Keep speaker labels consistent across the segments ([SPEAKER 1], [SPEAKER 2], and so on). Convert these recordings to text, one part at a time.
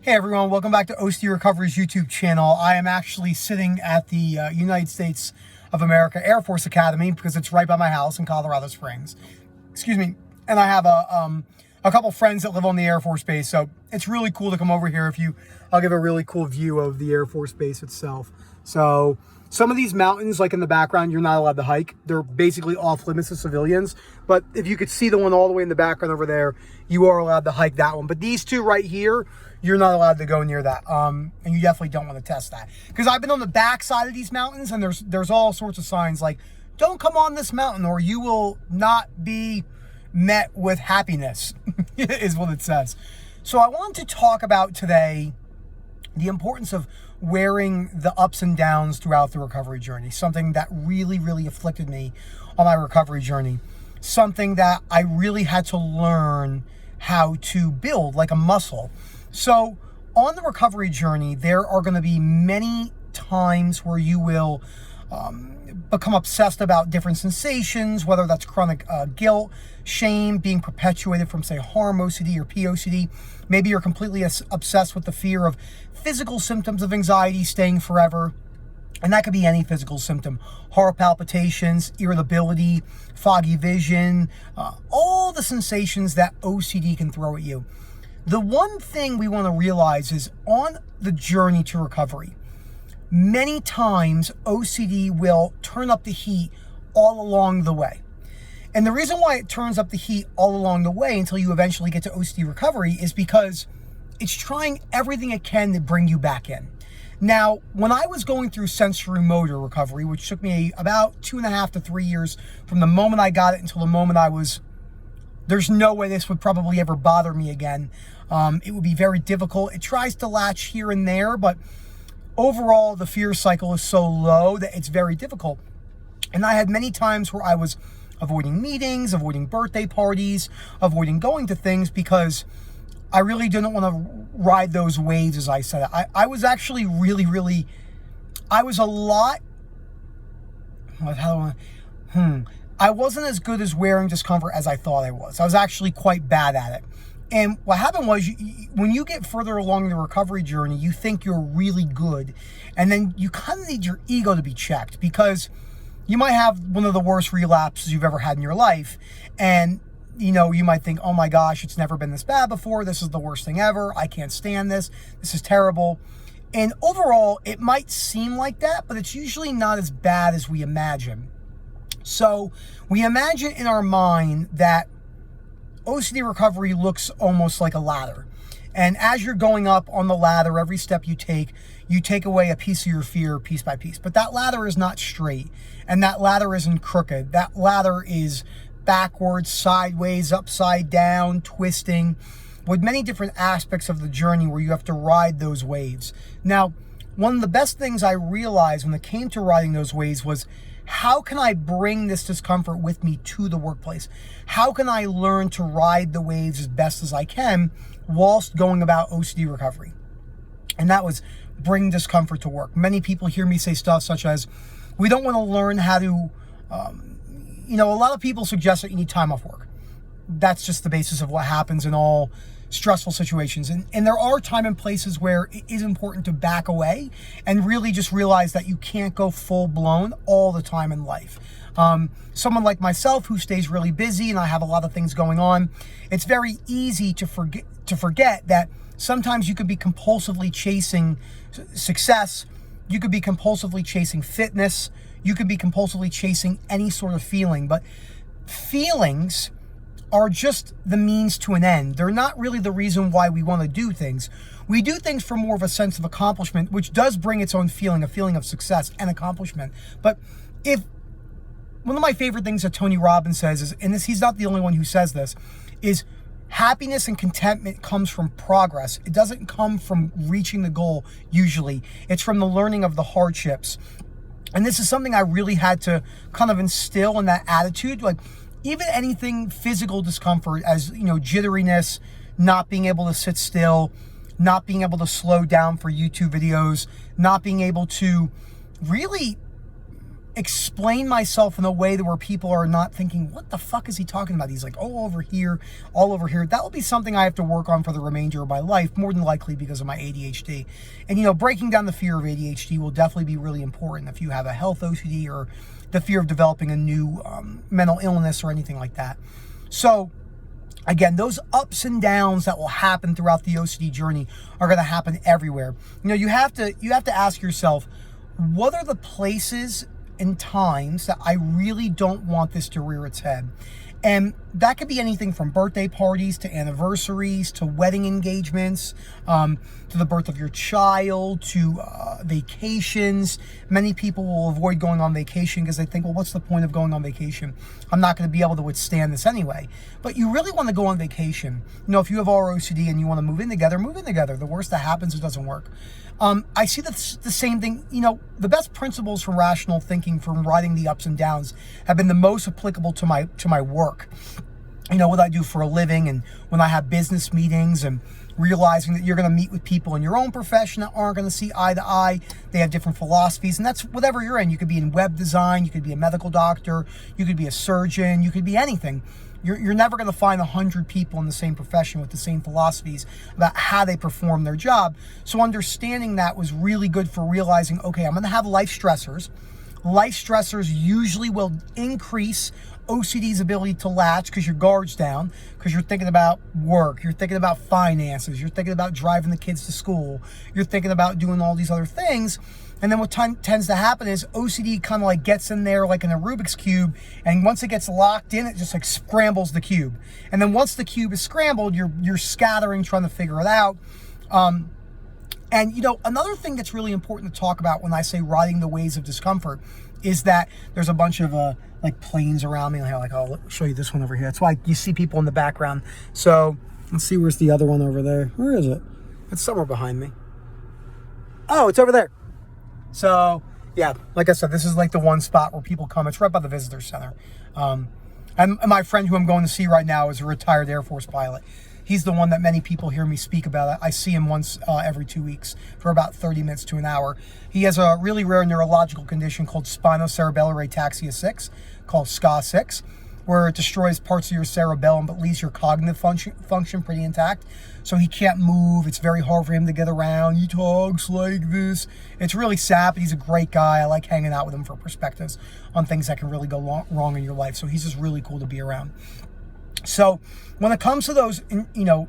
[SPEAKER 1] Hey everyone, welcome back to OCD Recovery's YouTube channel. I am actually sitting at the United States of America Air Force Academy because it's right by my house in Colorado Springs. Excuse me. And I have a couple friends that live on the Air Force Base, so it's really cool to come over here. I'll give a really cool view of the Air Force Base itself. So some of these mountains, like in the background, you're not allowed to hike. They're basically off limits to civilians. But if you could see the one all the way in the background over there, you are allowed to hike that one. But these two right here, you're not allowed to go near that. And you definitely don't want to test that. Because I've been on the back side of these mountains, and there's all sorts of signs like, don't come on this mountain or you will not be met with happiness, is what it says. So I wanted to talk about today the importance of wearing the ups and downs throughout the recovery journey, something that really, really afflicted me on my recovery journey, something that I really had to learn how to build like a muscle. So on the recovery journey, there are going to be many times where you will become obsessed about different sensations, whether that's chronic guilt, shame, being perpetuated from, say, harm OCD or POCD. Maybe you're completely obsessed with the fear of physical symptoms of anxiety staying forever. And that could be any physical symptom: heart palpitations, irritability, foggy vision, all the sensations that OCD can throw at you. The one thing we want to realize is on the journey to recovery, many times OCD will turn up the heat all along the way. And the reason why it turns up the heat all along the way until you eventually get to OCD recovery is because it's trying everything it can to bring you back in. Now, when I was going through sensory motor recovery, which took me about 2.5 to 3 years from the moment I got it until the moment there's no way this would probably ever bother me again. It would be very difficult. It tries to latch here and there, but overall, the fear cycle is so low that it's very difficult. And I had many times where I was avoiding meetings, avoiding birthday parties, avoiding going to things because I really didn't want to ride those waves, as I said. I was actually really, I was a lot, I wasn't as good as wearing discomfort as I thought I was. I was actually quite bad at it. And what happened was, when you get further along the recovery journey, you think you're really good. And then you kind of need your ego to be checked because you might have one of the worst relapses you've ever had in your life. And, you might think, oh my gosh, it's never been this bad before. This is the worst thing ever. I can't stand this. This is terrible. And overall, it might seem like that, but it's usually not as bad as we imagine. So we imagine in our mind that OCD recovery looks almost like a ladder. And as you're going up on the ladder, every step you take away a piece of your fear piece by piece. But that ladder is not straight, and that ladder isn't crooked. That ladder is backwards, sideways, upside down, twisting, with many different aspects of the journey where you have to ride those waves. Now, one of the best things I realized when it came to riding those waves was, how can I bring this discomfort with me to the workplace? How can I learn to ride the waves as best as I can whilst going about OCD recovery? And that was bring discomfort to work. Many people hear me say stuff such as, we don't want to learn how to, a lot of people suggest that you need time off work. That's just the basis of what happens in all stressful situations. And there are time and places where it is important to back away and really just realize that you can't go full blown all the time in life. Someone like myself who stays really busy and I have a lot of things going on, it's very easy to forget that sometimes you could be compulsively chasing success. You could be compulsively chasing fitness. You could be compulsively chasing any sort of feeling, but feelings are just the means to an end. They're not really the reason why we want to do things. We do things for more of a sense of accomplishment, which does bring its own feeling, a feeling of success and accomplishment. But one of my favorite things that Tony Robbins says is, and he's not the only one who says this, is happiness and contentment comes from progress. It doesn't come from reaching the goal usually. It's from the learning of the hardships. And this is something I really had to kind of instill in that attitude. Like, even anything physical discomfort, as jitteriness, not being able to sit still, not being able to slow down for YouTube videos, not being able to really explain myself in a way that where people are not thinking, what the fuck is he talking about? He's like, all over here, all over here. That will be something I have to work on for the remainder of my life, more than likely because of my ADHD. And, you know, breaking down the fear of ADHD will definitely be really important if you have a health OCD or the fear of developing a new mental illness or anything like that. So, again, those ups and downs that will happen throughout the OCD journey are going to happen everywhere. You know, you have to ask yourself, what are the places and times that I really don't want this to rear its head? And that could be anything from birthday parties to anniversaries to wedding engagements, to the birth of your child, to vacations. Many people will avoid going on vacation because they think, well, what's the point of going on vacation? I'm not going to be able to withstand this anyway. But you really want to go on vacation. You know, if you have OCD and you want to move in together, move in together. The worst that happens, it doesn't work. I see the same thing. You know, the best principles from rational thinking, from riding the ups and downs, have been the most applicable to my work. You know, what I do for a living, and when I have business meetings, and realizing that you're going to meet with people in your own profession that aren't going to see eye to eye. They have different philosophies, and that's whatever you're in. You could be in web design, you could be a medical doctor, you could be a surgeon, you could be anything. You're never going to find 100 people in the same profession with the same philosophies about how they perform their job. So understanding that was really good for realizing, okay, I'm going to have life stressors. Life stressors usually will increase OCD's ability to latch because your guard's down, because you're thinking about work, you're thinking about finances, you're thinking about driving the kids to school, you're thinking about doing all these other things. And then what tends to happen is OCD kind of like gets in there like in a Rubik's Cube, and once it gets locked in, it just like scrambles the cube. And then once the cube is scrambled, you're scattering, trying to figure it out. And, you know, another thing that's really important to talk about when I say riding the waves of discomfort is that there's a bunch of like planes around me. Like, I'll show you this one over here. That's why you see people in the background. So let's see, where's the other one over there? Where is it? It's somewhere behind me. Oh, it's over there. So, yeah, like I said, this is like the one spot where people come. It's right by the visitor center. And my friend who I'm going to see right now is a retired Air Force pilot. He's the one that many people hear me speak about. I see him once every 2 weeks for about 30 minutes to an hour. He has a really rare neurological condition called spinocerebellar ataxia 6, called SCA6, where it destroys parts of your cerebellum but leaves your cognitive function pretty intact. So he can't move. It's very hard for him to get around. He talks like this. It's really sad, but he's a great guy. I like hanging out with him for perspectives on things that can really go wrong in your life. So he's just really cool to be around. So when it comes to those, you know,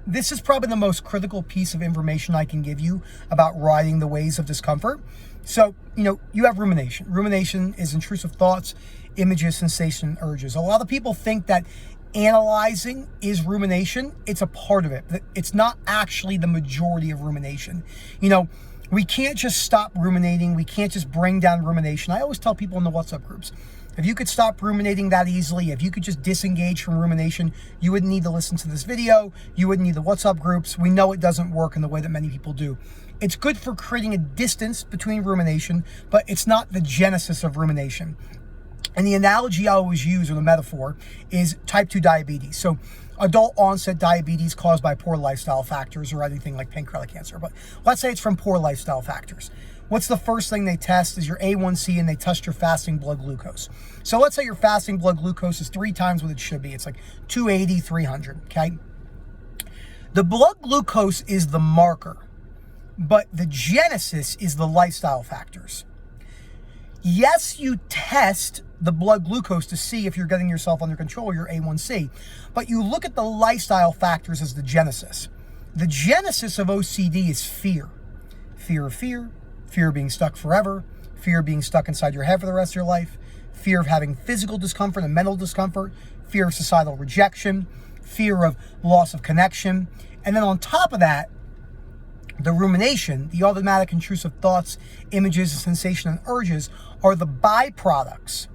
[SPEAKER 1] this is probably the most critical piece of information I can give you about riding the waves of discomfort. So, you know, you have rumination. Rumination is intrusive thoughts, images, sensation, and urges. A lot of people think that analyzing is rumination. It's a part of it. It's not actually the majority of rumination. You know, we can't just stop ruminating. We can't just bring down rumination. I always tell people in the WhatsApp groups, if you could stop ruminating that easily, if you could just disengage from rumination, you wouldn't need to listen to this video. You wouldn't need the WhatsApp groups. We know it doesn't work in the way that many people do. It's good for creating a distance between rumination, but it's not the genesis of rumination. And the analogy I always use, or the metaphor, is type 2 diabetes. So adult onset diabetes caused by poor lifestyle factors or anything like pancreatic cancer. But let's say it's from poor lifestyle factors. What's the first thing they test is your A1C, and they test your fasting blood glucose. So let's say your fasting blood glucose is 3 times what it should be. It's like 280, 300, okay? The blood glucose is the marker, but the genesis is the lifestyle factors. Yes, you test the blood glucose to see if you're getting yourself under control, your A1C, but you look at the lifestyle factors as the genesis. The genesis of OCD is fear. Fear of fear, fear of being stuck forever, fear of being stuck inside your head for the rest of your life, fear of having physical discomfort and mental discomfort, fear of societal rejection, fear of loss of connection. And then on top of that, the rumination, the automatic intrusive thoughts, images, sensation, and urges are the byproducts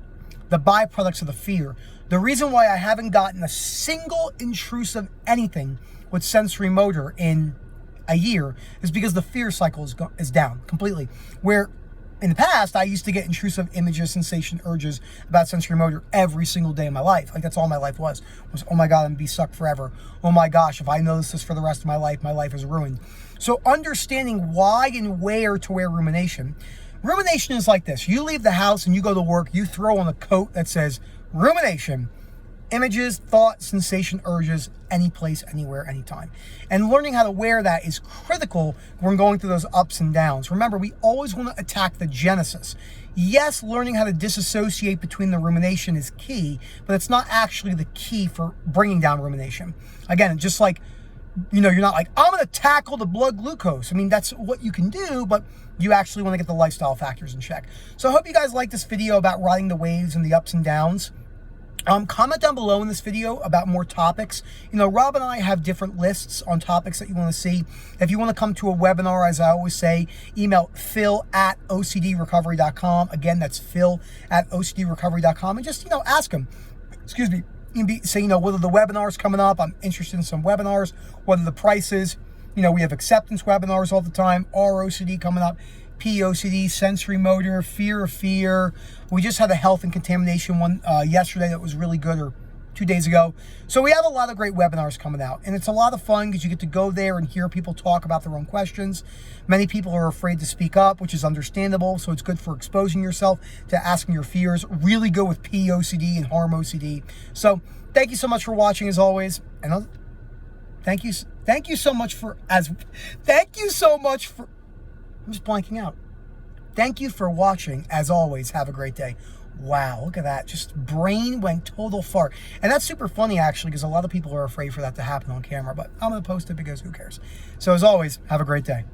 [SPEAKER 1] of the fear. The reason why I haven't gotten a single intrusive anything with sensory motor in a year is because the fear cycle is down completely. Where in the past, I used to get intrusive images, sensation, urges about sensory motor every single day of my life. Like, that's all my life was, oh my God, I'm gonna be stuck forever. Oh my gosh, if I notice this for the rest of my life is ruined. So understanding why and where to wear rumination. Rumination is like this. You leave the house and you go to work, you throw on a coat that says rumination. Images, thought, sensation, urges, any place, anywhere, anytime. And learning how to wear that is critical when going through those ups and downs. Remember, we always want to attack the genesis. Yes, learning how to disassociate between the rumination is key, but it's not actually the key for bringing down rumination. Again, just like, you're not like, I'm going to tackle the blood glucose. I mean, that's what you can do, but you actually want to get the lifestyle factors in check. So I hope you guys like this video about riding the waves and the ups and downs. Comment down below in this video about more topics. Rob and I have different lists on topics that you want to see. If you want to come to a webinar, as I always say, email phil@ocdrecovery.com. Again, that's phil@ocdrecovery.com. And just, ask him, excuse me, say, whether the webinar's coming up. I'm interested in some webinars, whether the prices. We have acceptance webinars all the time, ROCD coming up, POCD, sensory motor, fear of fear. We just had a health and contamination one yesterday that was really good, or 2 days ago. So we have a lot of great webinars coming out, and it's a lot of fun because you get to go there and hear people talk about their own questions. Many people are afraid to speak up, which is understandable, so it's good for exposing yourself to asking your fears. Really good with POCD and harm OCD. So thank you so much for watching, as always, and thank you so much for I'm just blanking out. Thank you for watching. As always, have a great day. Wow, look at that. Just brain went total fart. And that's super funny, actually, because a lot of people are afraid for that to happen on camera. But I'm going to post it because who cares? So as always, have a great day.